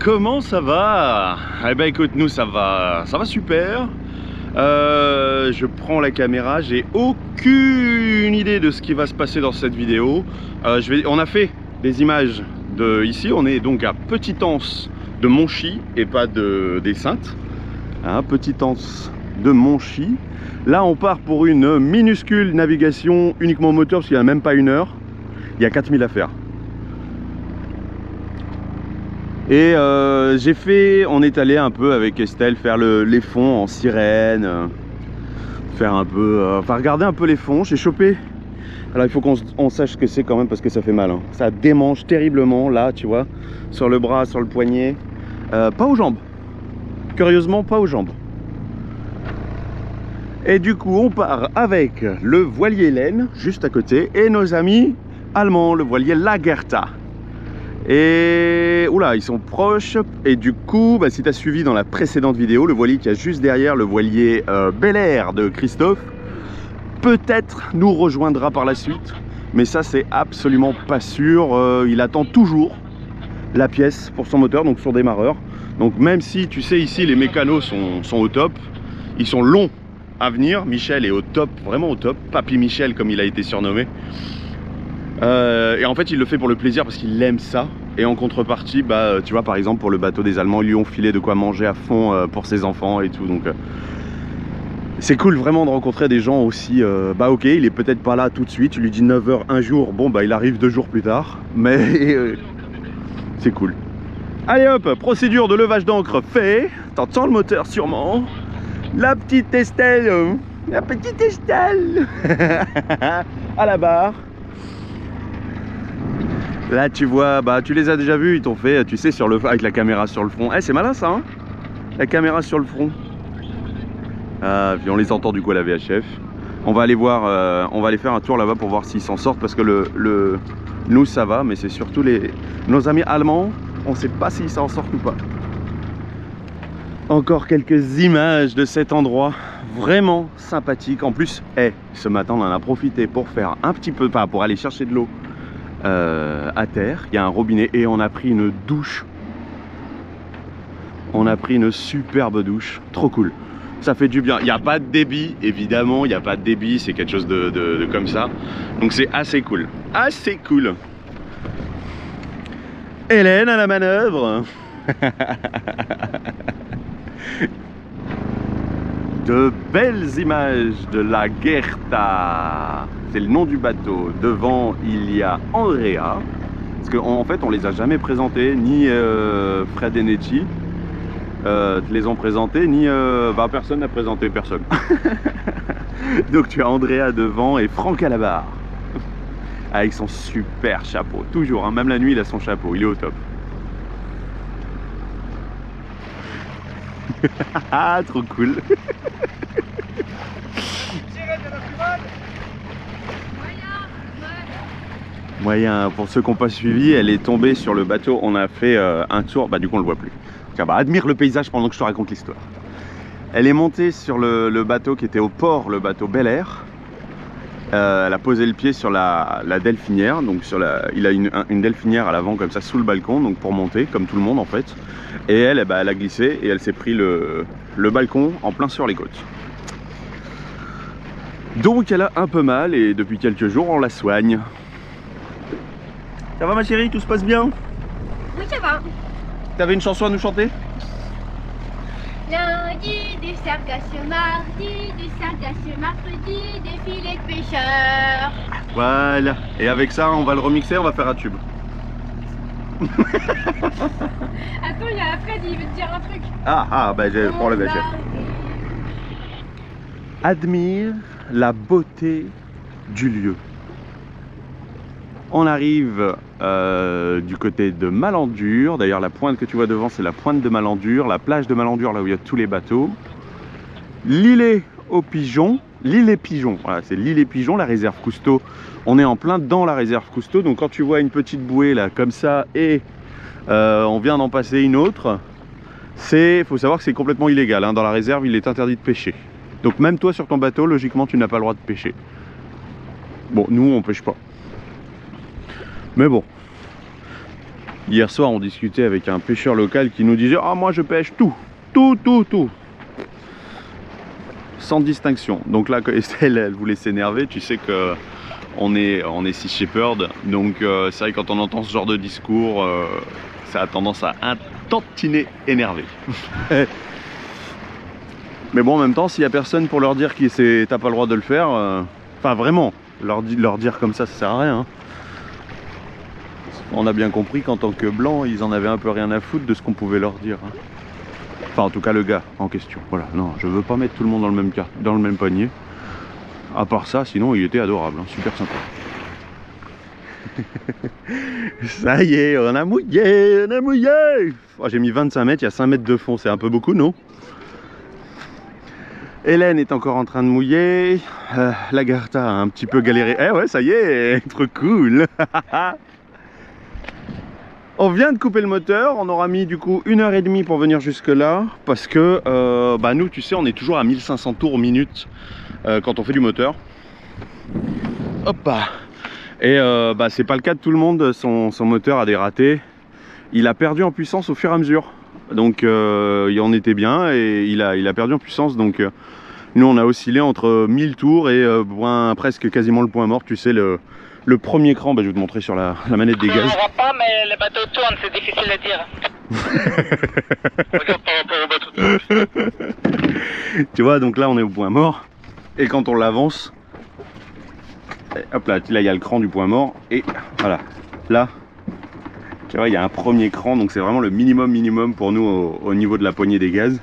Comment ça va? Eh ben écoute, nous ça va super. Je prends la caméra, j'ai aucune idée de ce qui va se passer dans cette vidéo. On a fait des images de ici, on est donc à Petit-Anse de Monchy et pas des Saintes. Hein, Petit-Anse de Monchy. Là on part pour une minuscule navigation uniquement moteur parce qu'il n'y a même pas 1 heure. Il y a 4000 à faire. Et on est allé un peu avec Estelle faire les fonds en sirène, faire un peu, enfin regarder un peu les fonds. J'ai chopé, alors il faut qu'on sache ce que c'est quand même parce que ça fait mal, hein. Ça démange terriblement là, tu vois, sur le bras, sur le poignet, pas aux jambes, curieusement pas aux jambes. Et du coup on part avec le voilier Hélène juste à côté et nos amis allemands, le voilier Lagertha. Et oula, ils sont proches. Et du coup, si tu as suivi dans la précédente vidéo, le voilier qui a juste derrière, le voilier Bel Air de Christophe, peut-être nous rejoindra par la suite. Mais ça, c'est absolument pas sûr. Il attend toujours la pièce pour son moteur, donc son démarreur. Donc même si, tu sais, ici, les mécanos sont au top, ils sont longs à venir. Michel est au top, vraiment au top. Papy Michel, comme il a été surnommé. Et en fait il le fait pour le plaisir parce qu'il aime ça. Et en contrepartie, tu vois, par exemple pour le bateau des Allemands, ils lui ont filé de quoi manger à fond pour ses enfants et tout. Donc c'est cool vraiment de rencontrer des gens aussi. Ok, il est peut-être pas là tout de suite, tu lui dis 9 h un jour, bon il arrive 2 jours plus tard. Mais c'est cool. Allez hop, procédure de levage d'encre fait. T'entends le moteur sûrement. La petite Estelle, la petite Estelle à la barre. Là tu vois, tu les as déjà vus, ils t'ont fait, tu sais, avec la caméra sur le front. C'est malin ça, hein, la caméra sur le front. Puis on les entend du coup à la VHF. On va aller voir, on va aller faire un tour là-bas pour voir s'ils s'en sortent parce que nous ça va, mais c'est surtout nos amis allemands, on sait pas s'ils s'en sortent ou pas. Encore quelques images de cet endroit vraiment sympathique. En plus, ce matin on en a profité pour faire un petit peu, pour aller chercher de l'eau. À terre, il y a un robinet et on a pris une douche. On a pris une superbe douche, trop cool. Ça fait du bien. Il n'y a pas de débit, évidemment, il n'y a pas de débit, c'est quelque chose de comme ça. Donc c'est assez cool. Assez cool. Hélène à la manœuvre. De belles images de la Lagertha. C'est le nom du bateau. Devant, il y a Andrea. Parce qu'en fait, on les a jamais présentés, ni Fred et Nettie les ont présentés, ni personne n'a présenté personne. Donc tu as Andrea devant et Franck à la barre. Avec son super chapeau. Toujours, hein, même la nuit, il a son chapeau. Il est au top. Ah, trop cool. Moyen, pour ceux qui n'ont pas suivi, elle est tombée sur le bateau. On a fait un tour, du coup on le voit plus. Tiens, admire le paysage pendant que je te raconte l'histoire. Elle est montée sur le bateau qui était au port, le bateau Bel Air. Elle a posé le pied sur la delphinière, donc il a une delphinière à l'avant comme ça sous le balcon, donc pour monter comme tout le monde en fait. Et elle a glissé et elle s'est pris le balcon en plein sur les côtes. Donc elle a un peu mal et depuis quelques jours on la soigne. Ça va ma chérie, tout se passe bien? Oui ça va. T'avais une chanson à nous chanter? Lundi, du circasse mardi, du circasse mercredi, des filets de pêcheurs. Voilà. Et avec ça, on va le remixer, on va faire un tube. Attends, il y a Fred, il veut te dire un truc. Je prends le VHF. Admire la beauté du lieu. On arrive du côté de Malandure. D'ailleurs, la pointe que tu vois devant, c'est la pointe de Malandure, la plage de Malandure, là où il y a tous les bateaux. L'îlet aux pigeons, l'îlet Pigeon, voilà, c'est l'îlet Pigeon, la réserve Cousteau. On est en plein dans la réserve Cousteau. Donc, quand tu vois une petite bouée là, comme ça, et on vient d'en passer une autre, faut savoir que c'est complètement illégal. Hein. Dans la réserve, il est interdit de pêcher. Donc, même toi sur ton bateau, logiquement, tu n'as pas le droit de pêcher. Bon, nous, on pêche pas. Mais bon, Hier soir, on discutait avec un pêcheur local qui nous disait « Ah, moi je pêche tout, tout. » Sans distinction. Donc là, quand Estelle, elle voulait s'énerver, tu sais que on est Sea Shepherd. Donc c'est vrai que quand on entend ce genre de discours, ça a tendance à un tantinet énerver. Mais bon, en même temps, s'il n'y a personne pour leur dire que t'as pas le droit de le faire, enfin vraiment, leur dire comme ça sert à rien. Hein. On a bien compris qu'en tant que blancs, ils en avaient un peu rien à foutre de ce qu'on pouvait leur dire. Hein. Enfin, en tout cas, le gars en question. Voilà, non, je veux pas mettre tout le monde dans le même panier. À part ça, sinon, il était adorable, hein, super sympa. Ça y est, on a mouillé, Oh, j'ai mis 25 mètres, il y a 5 mètres de fond, c'est un peu beaucoup, non? Hélène est encore en train de mouiller. L'Agartha a un petit peu galéré. Eh ouais, ça y est, trop cool. On vient de couper le moteur, on aura mis du coup 1h30 pour venir jusque là. Parce que nous, tu sais, on est toujours à 1500 tours minute quand on fait du moteur. Hop. Et c'est pas le cas de tout le monde, son moteur a des ratés. Il a perdu en puissance au fur et à mesure. Donc il en était bien et il a perdu en puissance. Donc nous on a oscillé entre 1000 tours et presque quasiment le point mort. Tu sais, le premier cran, je vais te montrer sur la manette des gaz. On voit pas, mais les bateaux tournent, c'est difficile à dire. Regarde par rapport au bateau. Tu vois, donc là on est au point mort. Et quand on l'avance, hop là, il y a le cran du point mort. Et voilà, là, tu vois, il y a un premier cran. Donc c'est vraiment le minimum pour nous au niveau de la poignée des gaz.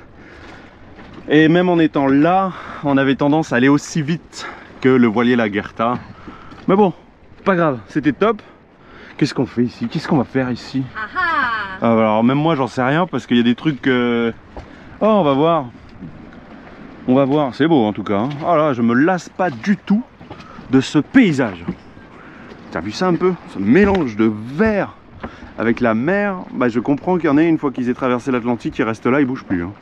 Et même en étant là, on avait tendance à aller aussi vite que le voilier Lagertha. Mais bon, pas grave, c'était top. Qu'est-ce qu'on fait ici? Qu'est-ce qu'on va faire ici? Alors même moi j'en sais rien parce qu'il y a des trucs que... Oh, on va voir. On va voir, c'est beau en tout cas. Hein. Oh là, je me lasse pas du tout de ce paysage. T'as vu ça un peu? Ce mélange de vert avec la mer. Je comprends qu'il y en ait une fois qu'ils aient traversé l'Atlantique, ils restent là, ils bougent plus. Hein.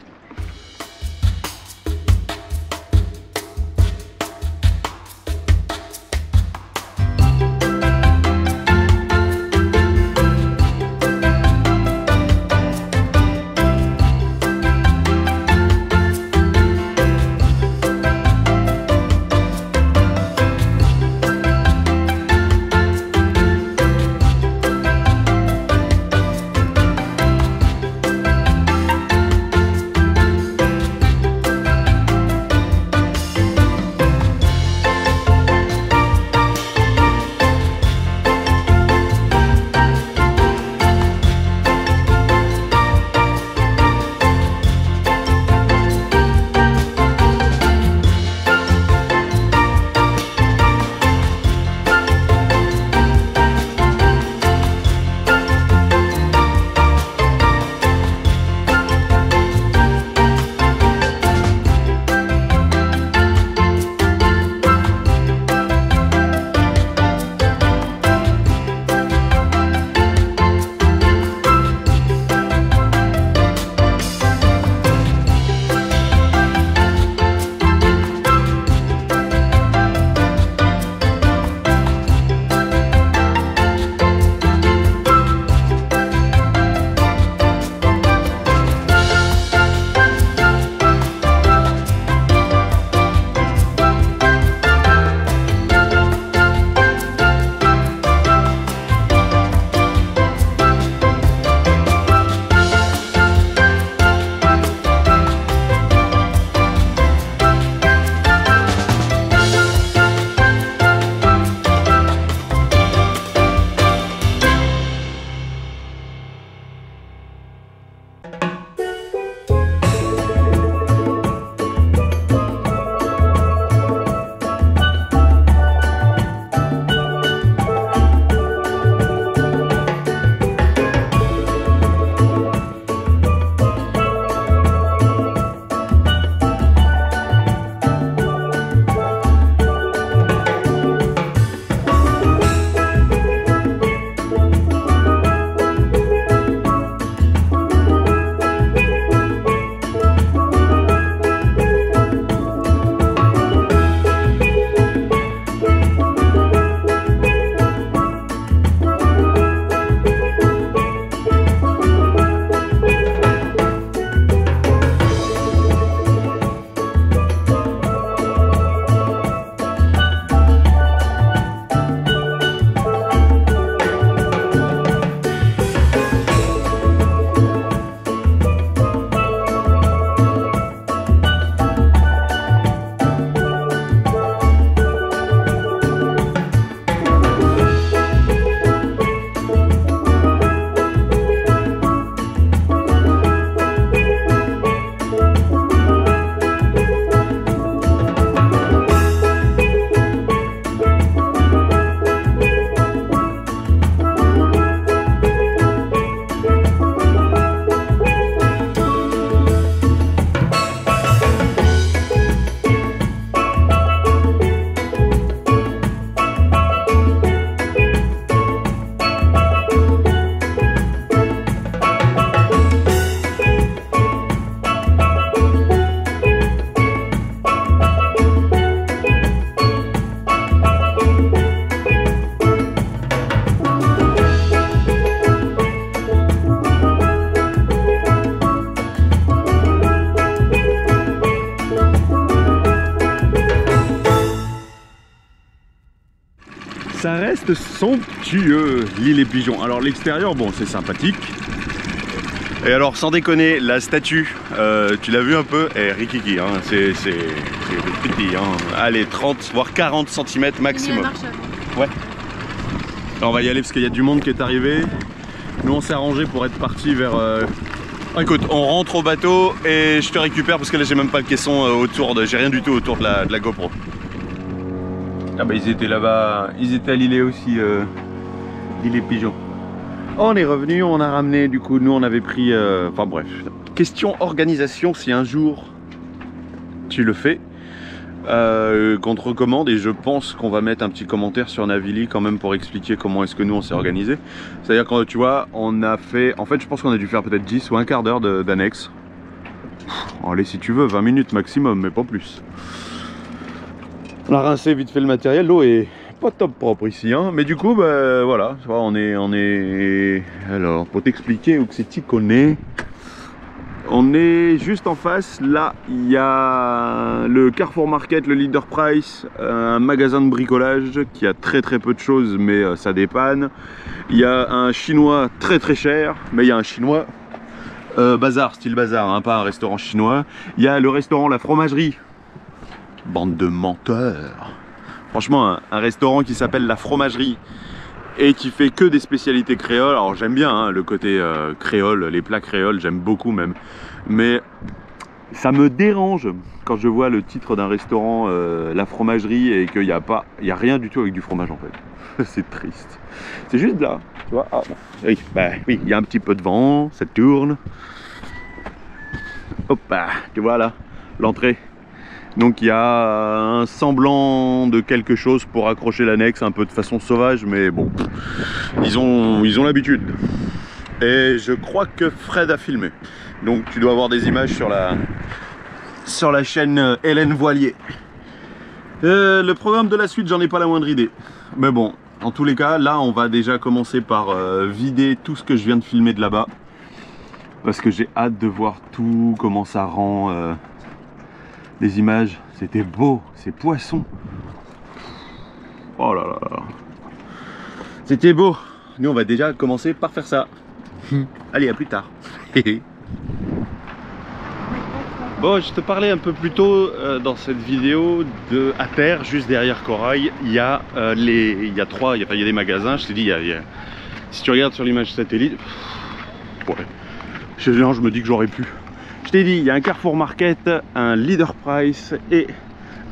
Ça reste somptueux, l'île et Pigeons. Alors l'extérieur, bon, c'est sympathique. Et alors, sans déconner, la statue, tu l'as vu un peu, est rikiki, hein, c'est petit, hein. Allez, 30 voire 40 cm maximum. Ouais. Alors, on va y aller parce qu'il y a du monde qui est arrivé. Nous, on s'est arrangé pour être parti vers... Écoute, on rentre au bateau et je te récupère parce que là, j'ai même pas le caisson autour de... J'ai rien du tout autour de la GoPro. Ah bah, ils étaient là-bas, ils étaient à l'îlet aussi, l'île et Pigeons. On est revenu, on a ramené, du coup, nous, on avait pris... Enfin, bref. Question organisation, si un jour tu le fais, qu'on te recommande, et je pense qu'on va mettre un petit commentaire sur Navili quand même pour expliquer comment est-ce que nous on s'est organisé. C'est-à-dire que tu vois, on a fait, en fait je pense qu'on a dû faire peut-être 10 ou un quart d'heure d'annexe. Allez, si tu veux, 20 minutes maximum, mais pas plus. On a rincé vite fait le matériel, l'eau est pas top propre ici, hein, mais du coup, bah, voilà, tu vois, on est... Alors, pour t'expliquer où c'est qu'on est... On est juste en face, là il y a le Carrefour Market, le Leader Price, un magasin de bricolage qui a très peu de choses mais ça dépanne. Il y a un chinois très cher, mais il y a un chinois bazar, style bazar, hein, pas un restaurant chinois. Il y a le restaurant La Fromagerie, bande de menteurs. Franchement, un restaurant qui s'appelle La Fromagerie et qui fait que des spécialités créoles. Alors j'aime bien hein, le côté créole, les plats créoles, j'aime beaucoup même. Mais ça me dérange quand je vois le titre d'un restaurant, La Fromagerie, et qu'il n'y a rien du tout avec du fromage en fait. C'est triste. C'est juste là, tu vois. Ah, bon. Oui, bah oui, il y a un petit peu de vent, ça tourne. Hop, bah, tu vois là, l'entrée. Donc il y a un semblant de quelque chose pour accrocher l'annexe, un peu de façon sauvage, mais bon, ils ont l'habitude. Et je crois que Fred a filmé. Donc tu dois avoir des images sur la chaîne Hélène Voilier. Le programme de la suite, j'en ai pas la moindre idée. Mais bon, en tous les cas, là on va déjà commencer par vider tout ce que je viens de filmer de là-bas. Parce que j'ai hâte de voir tout, comment ça rend... les images, c'était beau, ces poissons. Oh là là là. C'était beau. Nous, on va déjà commencer par faire ça. Allez, à plus tard. Bon, je te parlais un peu plus tôt dans cette vidéo de à terre, juste derrière Corail, il y a des magasins. Je t'ai dit, si tu regardes sur l'image satellite, ouais, je me dis que j'aurais pu. Je t'ai dit, il y a un Carrefour Market, un Leader Price et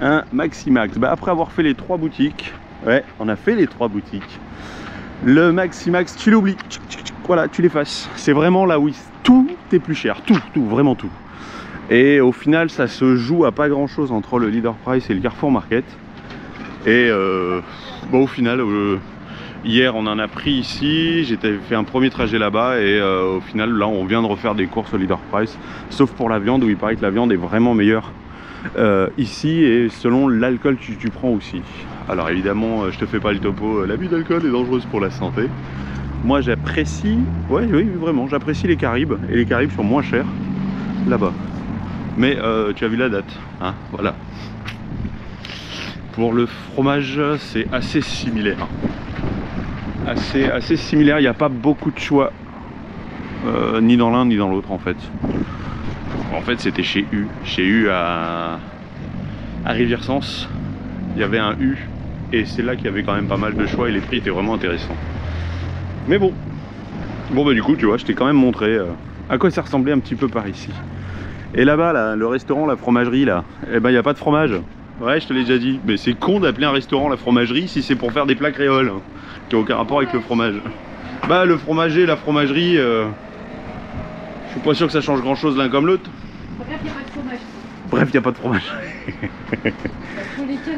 un Maximax. Bah, après avoir fait les 3 boutiques, ouais, on a fait les 3 boutiques. Le Maximax, tu l'oublies, voilà, tu l'effaces. C'est vraiment là où tout est plus cher, tout, vraiment tout. Et au final, ça se joue à pas grand chose entre le Leader Price et le Carrefour Market. Et bon, au final, hier on en a pris ici, j'ai fait un premier trajet là-bas et au final là on vient de refaire des courses au Leader Price, sauf pour la viande où il paraît que la viande est vraiment meilleure ici et selon l'alcool que tu prends aussi. Alors évidemment je te fais pas le topo, l'abus d'alcool est dangereuse pour la santé. Moi j'apprécie, ouais, oui vraiment, j'apprécie les Caraïbes et les Caraïbes sont moins chers là-bas. Mais tu as vu la date, hein, voilà. Pour le fromage c'est assez similaire. Assez similaire, il n'y a pas beaucoup de choix ni dans l'un ni dans l'autre en fait. En fait c'était chez U à Rivière-Sens, il y avait un U et c'est là qu'il y avait quand même pas mal de choix et les prix étaient vraiment intéressants. Mais bon, bah du coup tu vois, je t'ai quand même montré à quoi ça ressemblait un petit peu par ici. Et là-bas, là, le restaurant, la fromagerie là, eh ben il n'y a pas de fromage. Ouais, je te l'ai déjà dit, mais c'est con d'appeler un restaurant la fromagerie si c'est pour faire des plats créoles qui n'ont aucun rapport avec le fromage. Bah le fromager, la fromagerie, je suis pas sûr que ça change grand chose l'un comme l'autre. Bref, il n'y a pas de fromage. Bref, il n'y a pas de fromage. Dans tous les cas,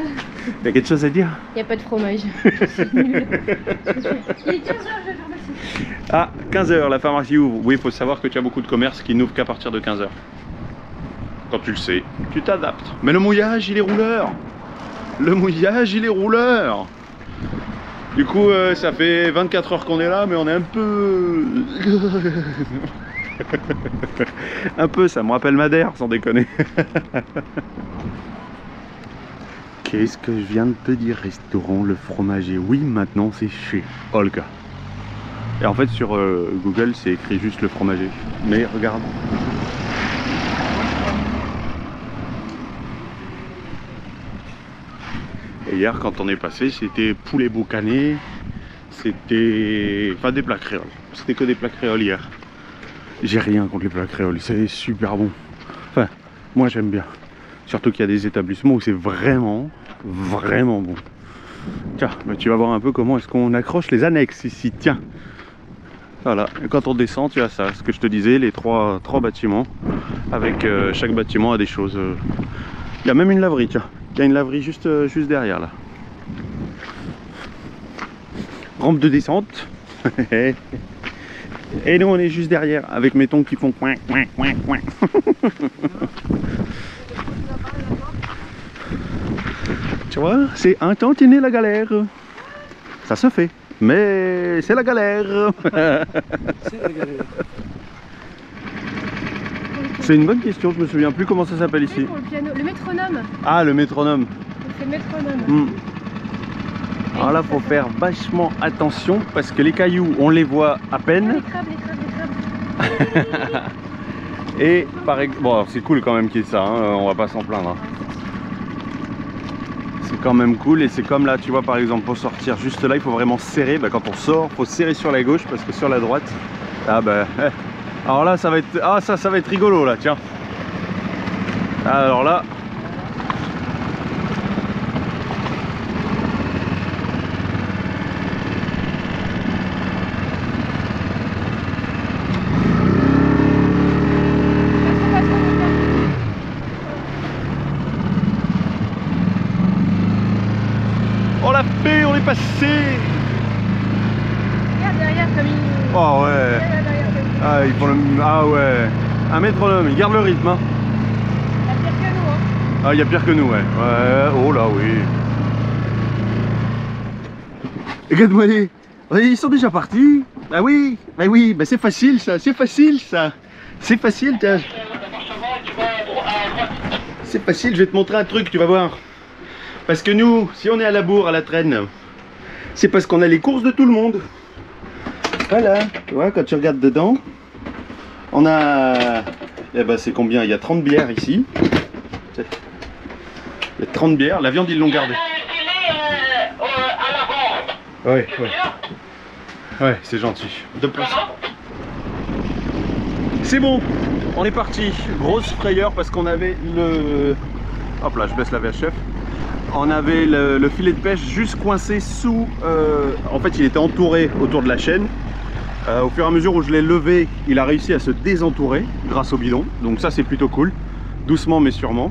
Il y a quelque chose à dire? il n'y a pas de fromage. C'est nul. Il est 15h, je vais le remercier. Ah, 15h, la pharmacie ouvre. Oui, il faut savoir que tu as beaucoup de commerces qui n'ouvrent qu'à partir de 15h. Quand tu le sais, tu t'adaptes. Mais le mouillage, il est rouleur. Le mouillage, il est rouleur. Du coup, ça fait 24 heures qu'on est là, mais on est un peu... un peu, ça me rappelle Madère, sans déconner. Qu'est-ce que je viens de te dire? Restaurant Le Fromager. Oui, maintenant c'est chez Olga. Et en fait sur Google c'est écrit juste Le Fromager. Mais regarde. Et hier quand on est passé c'était poulet boucané. C'était... Enfin des plats créoles. C'était que des plats créoles hier. J'ai rien contre les plats créoles. C'est super bon. Enfin, moi j'aime bien. Surtout qu'il y a des établissements où c'est vraiment bon. Tiens, bah tu vas voir un peu comment est-ce qu'on accroche les annexes ici. Tiens. Voilà, et quand on descend, tu as ça, ce que je te disais, les trois bâtiments. Avec chaque bâtiment a des choses. Il y a même une laverie, tiens. Il y a une laverie juste derrière là. Rampe de descente. Et nous on est juste derrière avec mes tons qui font coin coin coin coin. Tu vois, c'est un tantinet la galère. Ça se fait, mais c'est la galère. C'est la galère. C'est une bonne question, je me souviens plus comment ça s'appelle ici. Pour le piano, le métronome. Ah, le métronome. C'est le métronome. Alors là, faut faire vachement attention parce que les cailloux, on les voit à peine. Les crabes, les crabes. Et par exemple, bon, c'est cool quand même qu'il y ait ça, hein, on va pas s'en plaindre. C'est quand même cool et c'est comme là, tu vois, par exemple, pour sortir juste là, il faut vraiment serrer. Bah, quand on sort, il faut serrer sur la gauche parce que sur la droite, ah bah, alors là, ça va être, ah ça va être rigolo là, tiens. Alors là. On l'a fait, on est passé. Regarde derrière comme il... Oh ouais. Regarde derrière comme il... Ah, ils font le... Ah ouais. Un métronome, il garde le rythme. Hein. Il y a pire que nous, hein. Ah, il y a pire que nous, ouais. Ouais, oh là, oui. Regarde-moi les... Ils sont déjà partis. Ah oui, bah c'est facile ça, c'est facile ça. C'est facile, tiens. C'est facile, je vais te montrer un truc, tu vas voir. Parce que nous, si on est à la bourre, à la traîne, c'est parce qu'on a les courses de tout le monde. Voilà, tu vois, quand tu regardes dedans, on a... Eh ben c'est combien? Il y a 30 bières ici. Il y a 30 bières, la viande ils l'ont gardée. Ouais, ouais. Ouais, c'est gentil. De plus. C'est bon, on est parti. Grosse frayeur parce qu'on avait le... Hop là, je baisse la VHF. On avait le filet de pêche juste coincé sous... En fait, il était entouré autour de la chaîne. Au fur et à mesure où je l'ai levé, il a réussi à se désentourer grâce au bidon. Donc ça, c'est plutôt cool. Doucement mais sûrement.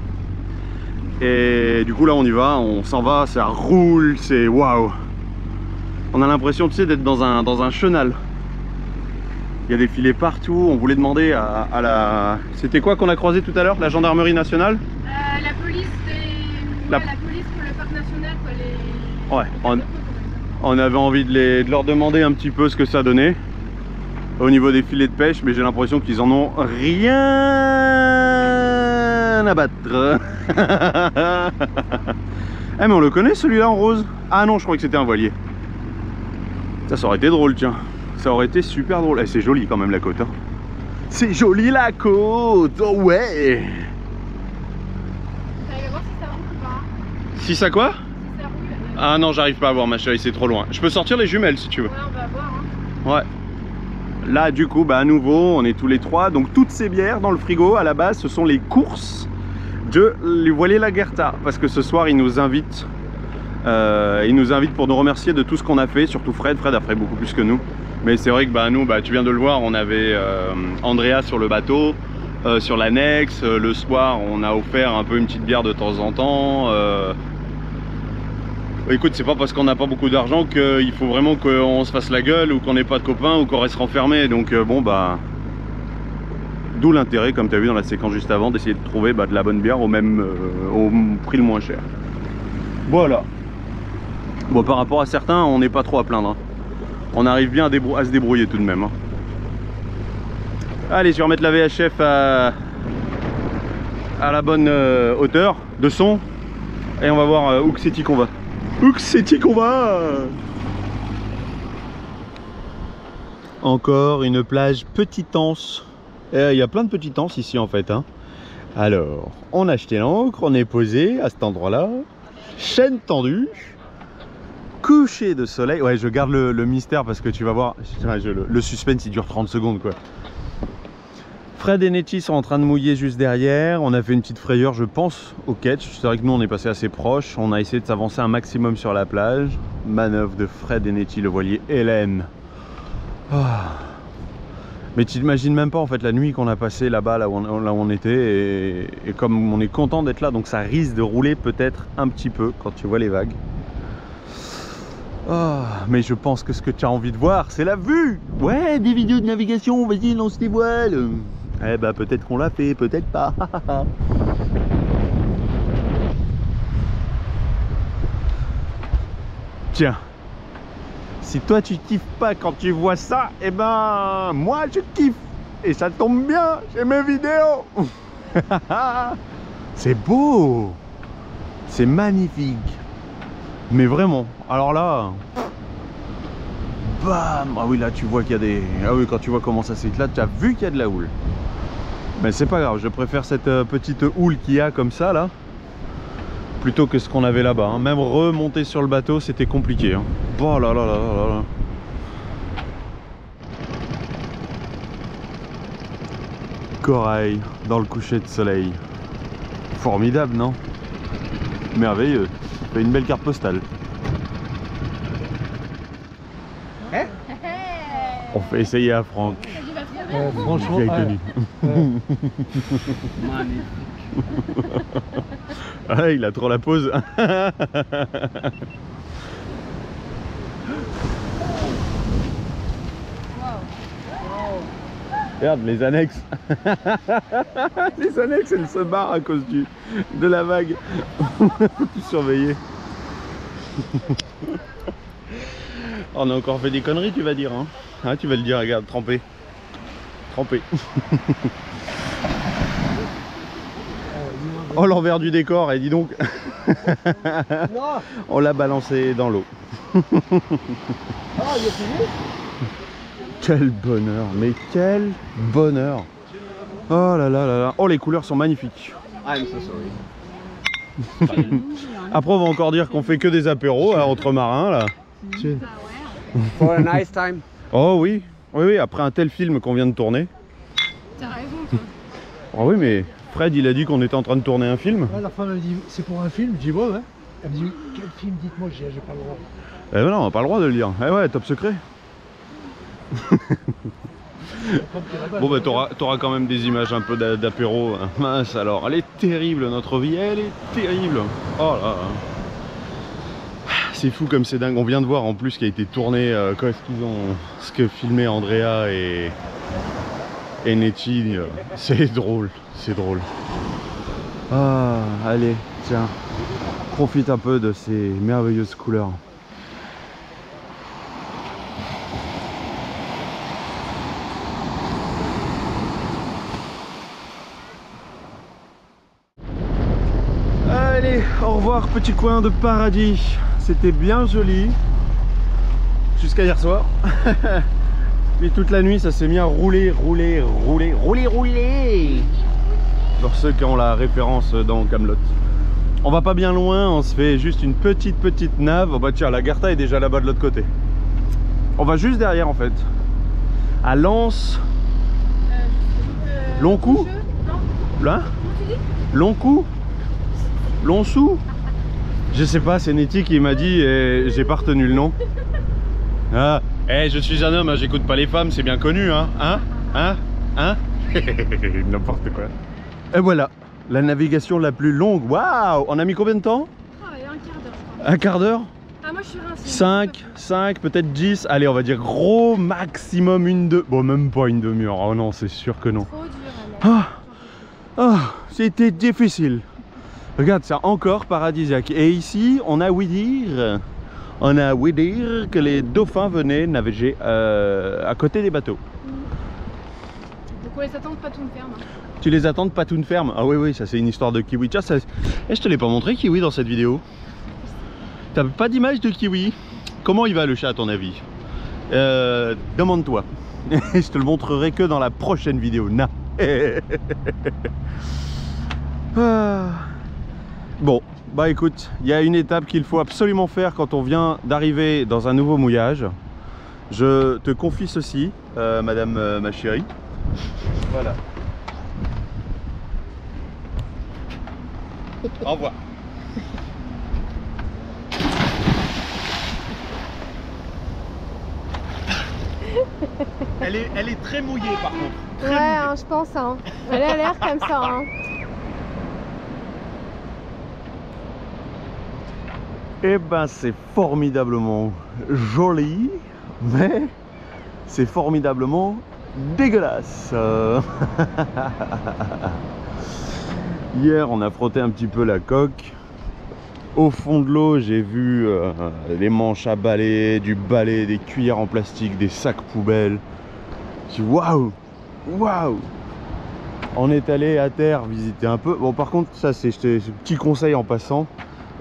Et du coup, là, on y va. On s'en va, ça roule, c'est waouh. On a l'impression, tu sais, d'être dans un chenal. Il y a des filets partout. On voulait demander à la... C'était quoi qu'on a croisé tout à l'heure? La gendarmerie nationale? La police des... La police pour le parc national, quoi, les... Ouais, on avait envie de leur demander un petit peu ce que ça donnait au niveau des filets de pêche, mais j'ai l'impression qu'ils en ont rien à battre. Eh mais on le connaît celui-là en rose? Ah non, je crois que c'était un voilier. Ça aurait été drôle, tiens. Ça aurait été super drôle. Eh, c'est joli quand même la côte. Hein. C'est joli la côte, oh ouais. Voir si ça roule ou pas. Si ça quoi? Si ça roule. Ah non, j'arrive pas à voir ma chérie, c'est trop loin. Je peux sortir les jumelles si tu veux. Ouais, on va voir. Hein. Ouais. Là du coup, bah à nouveau, on est tous les trois. Donc toutes ces bières dans le frigo, à la base, ce sont les courses du voilier Lagertha. Parce que ce soir, ils nous invitent. Pour nous remercier de tout ce qu'on a fait. Surtout Fred. Fred a fait beaucoup plus que nous. Mais c'est vrai que bah nous, bah tu viens de le voir, on avait Andrea sur le bateau. Sur l'annexe, le soir on a offert un peu une petite bière de temps en temps. Écoute, c'est pas parce qu'on n'a pas beaucoup d'argent qu'il faut vraiment qu'on se fasse la gueule ou qu'on n'ait pas de copains ou qu'on reste renfermé. Donc bon bah, d'où l'intérêt, comme tu as vu dans la séquence juste avant, d'essayer de trouver de la bonne bière au prix le moins cher. Voilà. Bon, par rapport à certains, on n'est pas trop à plaindre. Hein. On arrive bien à se débrouiller tout de même. Hein. Allez, je vais remettre la VHF à la bonne hauteur de son. Et on va voir où c'est qu'on va. Où c'est qu'on va. Encore une plage petite anse. Il y a plein de petites anses ici en fait. Hein. Alors, on a acheté l'ancre, on est posé à cet endroit-là. Chaîne tendue. Coucher de soleil. Ouais, je garde le mystère parce que tu vas voir. Le suspense il dure 30 secondes quoi. Fred et Nettie sont en train de mouiller juste derrière. On a fait une petite frayeur, je pense, au catch. C'est vrai que nous, on est passé assez proche. On a essayé de s'avancer un maximum sur la plage. Manœuvre de Fred et Nettie, le voilier Hélène. Oh. Mais tu t'imagines même pas en fait la nuit qu'on a passé là-bas, là où on était. Et comme on est content d'être là, donc ça risque de rouler peut-être un petit peu quand tu vois les vagues. Oh, mais je pense que ce que tu as envie de voir, c'est la vue. Ouais, des vidéos de navigation, vas-y, lance tes voiles. Eh ben peut-être qu'on l'a fait, peut-être pas. Tiens, si toi tu kiffes pas quand tu vois ça, eh ben moi je kiffe. Et ça tombe bien, j'ai mes vidéos. C'est beau. C'est magnifique. Mais vraiment, alors là... Bam! Ah oui, là tu vois qu'il y a des... Ah oui, quand tu vois comment ça s'éclate, tu as vu qu'il y a de la houle. Mais c'est pas grave, je préfère cette petite houle qu'il y a comme ça là, plutôt que ce qu'on avait là-bas. Hein. Même remonter sur le bateau, c'était compliqué. Hein. Oh là là là là là. Corail dans le coucher de soleil. Formidable, non? Merveilleux. Ça fait une belle carte postale. On fait essayer à Franck. Franchement, Ah, il a trop la pose. Regarde les annexes. Les annexes, elles se barrent à cause de la vague. Faut tout surveiller. On a encore fait des conneries, tu vas dire. Hein, ah, tu vas le dire, regarde, trempé. Trempé. Oh, l'envers du décor, et dis donc. On l'a balancé dans l'eau. Quel bonheur, mais quel bonheur. Oh là là là là. Oh, les couleurs sont magnifiques. I'm so sorry. Après, on va encore dire qu'on fait que des apéros hein, entre marins là. For a nice time. Oh oui, oui, oui, après un tel film qu'on vient de tourner. T'as raison, toi. Oh oui, mais Fred, il a dit qu'on était en train de tourner un film. Ouais, la femme elle dit c'est pour un film, je dis ouais ouais. Elle me dit quel film, dites-moi, j'ai pas le droit. Eh ben non, on n'a pas le droit de le dire. Eh ouais, top secret. Bon bah t'auras quand même des images un peu d'apéro. Mince alors, elle est terrible notre vie, elle est terrible. Oh là là. C'est fou comme c'est dingue, on vient de voir en plus qui a été tourné, quand est-ce qu'ils ont... ce que filmait Andrea et Nettie, c'est drôle, c'est drôle. Ah, allez, tiens, profite un peu de ces merveilleuses couleurs. Allez, au revoir petit coin de paradis. C'était bien joli jusqu'à hier soir. Mais toute la nuit ça s'est mis à rouler. Pour ceux qui ont la référence dans Kaamelott. On va pas bien loin, on se fait juste une petite nave. Oh bah tiens, la Lagertha est déjà là-bas de l'autre côté. On va juste derrière en fait. À Lens. Longcou. Là Longcou. Lonsou. Je sais pas, c'est Nettie qui m'a dit et j'ai pas retenu le nom. Ah, je suis un homme, hein, j'écoute pas les femmes, c'est bien connu, hein. N'importe quoi. Et voilà, la navigation la plus longue. Waouh, on a mis combien de temps? Un quart d'heure, je crois. Un quart d'heure? Ah, moi je suis rincée. 5, peut-être 10. Allez, on va dire gros maximum une demi-heure. Bon, même pas une demi-heure. Oh non, c'est sûr que non. Trop dur, C'était difficile. Regarde ça, encore paradisiaque. Et ici, on a ouï dire que les dauphins venaient naviger à côté des bateaux. Donc on les attend pas tout le terme. Tu les attends de Patoun Ferme? Ah oui, oui, ça c'est une histoire de kiwi. Tiens, ça... Eh, je te l'ai pas montré kiwi dans cette vidéo. T'as pas d'image de kiwi? Comment il va le chat à ton avis? Demande-toi. Je te le montrerai que dans la prochaine vidéo. Na. Bon, bah écoute, il y a une étape qu'il faut absolument faire quand on vient d'arriver dans un nouveau mouillage. Je te confie ceci, madame ma chérie. Voilà. Au revoir. Elle est très mouillée par contre. Très Ouais, mouillée. hein, je pense. Hein. Elle a l'air comme ça. Hein. Eh ben c'est formidablement joli, mais c'est formidablement dégueulasse. Hier on a frotté un petit peu la coque. Au fond de l'eau j'ai vu les manches à balai, du balai, des cuillères en plastique, des sacs poubelles. J'ai dit waouh, waouh. On est allé à terre visiter un peu. Bon par contre ça c'est ce petit conseil en passant.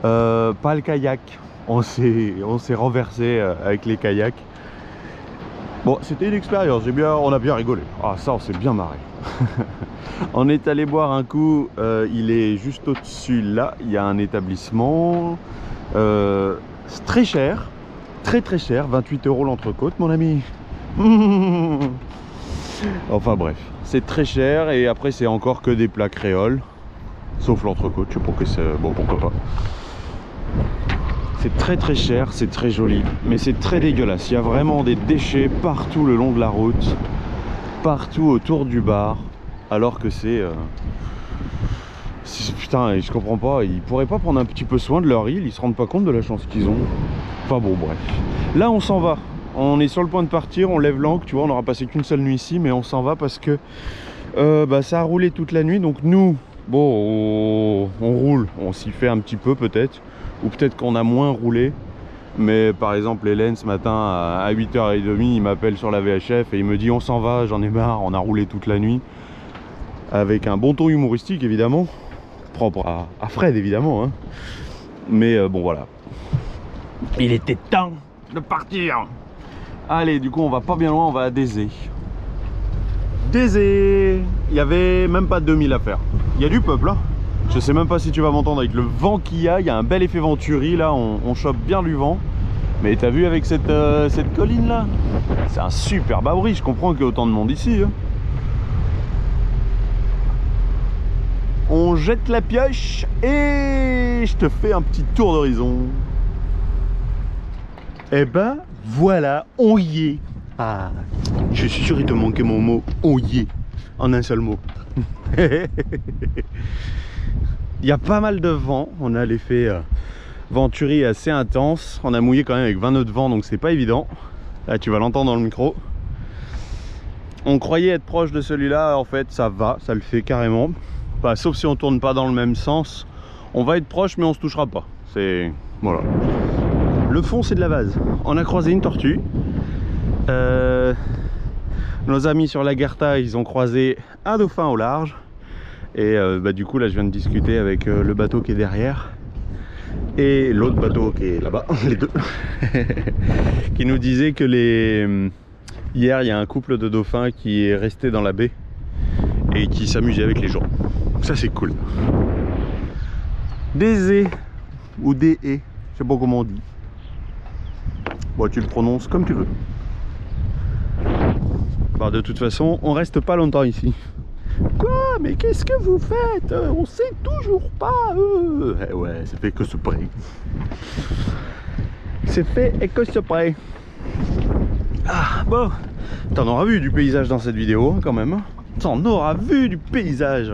Pas le kayak, on s'est renversé avec les kayaks. Bon, c'était une expérience, on a bien rigolé. Ah ça, on s'est bien marré. On est allé boire un coup, il est juste au-dessus là, il y a un établissement. C'est très cher, très cher, 28 € l'entrecôte mon ami. Enfin bref, c'est très cher et après c'est encore que des plats créoles. Sauf l'entrecôte, je sais pas que c'est... Bon, pourquoi pas. C'est très cher, c'est très joli, mais c'est très dégueulasse. Il y a vraiment des déchets partout le long de la route, partout autour du bar, alors que c'est... Putain, je comprends pas, ils pourraient pas prendre un petit peu soin de leur île, ils se rendent pas compte de la chance qu'ils ont. Enfin bon, bref. Là, on s'en va. On est sur le point de partir, on lève l'ancre, tu vois, on n'aura passé qu'une seule nuit ici, mais on s'en va parce que bah, ça a roulé toute la nuit, donc nous... Bon, on roule, on s'y fait un petit peu peut-être, ou peut-être qu'on a moins roulé. Mais par exemple, Hélène ce matin à 8h30, il m'appelle sur la VHF et il me dit on s'en va, j'en ai marre, on a roulé toute la nuit. Avec un bon ton humoristique évidemment, propre à Fred évidemment. Hein. Mais bon voilà, il était temps de partir. Allez, du coup on va pas bien loin, on va à Dézé. Dézé, il y avait même pas 2000 à faire. Il y a du peuple là. Je sais même pas si tu vas m'entendre avec le vent qu'il y a. Il y a un bel effet Venturi là, on chope bien du vent. Mais t'as vu avec cette colline là, c'est un super abri. Je comprends qu'il y ait autant de monde ici. Hein. On jette la pioche et je te fais un petit tour d'horizon. Et ben voilà, on y est. Ah, je suis sûr qu'il te manquait mon mot, on y est, en un seul mot. Il y a pas mal de vent, on a l'effet Venturi assez intense. On a mouillé quand même avec 20 nœuds de vent, donc c'est pas évident. Là tu vas l'entendre dans le micro. On croyait être proche de celui-là, en fait ça va, ça le fait carrément. Enfin, sauf si on tourne pas dans le même sens. On va être proche mais on se touchera pas. C'est... voilà. Le fond c'est de la vase. On a croisé une tortue. Nos amis sur l'Aguerta, ils ont croisé un dauphin au large. Et bah, du coup là je viens de discuter avec le bateau qui est derrière et l'autre bateau qui est là-bas, les deux, qui nous disait que hier il y a un couple de dauphins qui est resté dans la baie et qui s'amusait avec les gens. Ça c'est cool. Dézé ou Dé, je sais pas comment on dit. Bon, tu le prononces comme tu veux. Bah, de toute façon, on reste pas longtemps ici. Quoi? Mais qu'est-ce que vous faites? On sait toujours pas. Eh ouais, c'est fait que ce près. C'est fait et que ce près. Ah, bon. T'en auras vu du paysage dans cette vidéo, hein, quand même. T'en auras vu du paysage.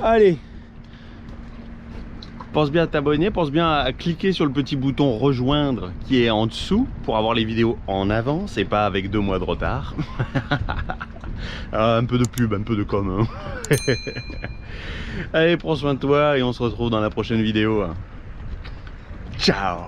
Allez. Pense bien à t'abonner, pense bien à cliquer sur le petit bouton rejoindre qui est en dessous pour avoir les vidéos en avance et pas avec 2 mois de retard. Un peu de pub, un peu de com. Hein. Allez, prends soin de toi et on se retrouve dans la prochaine vidéo. Ciao.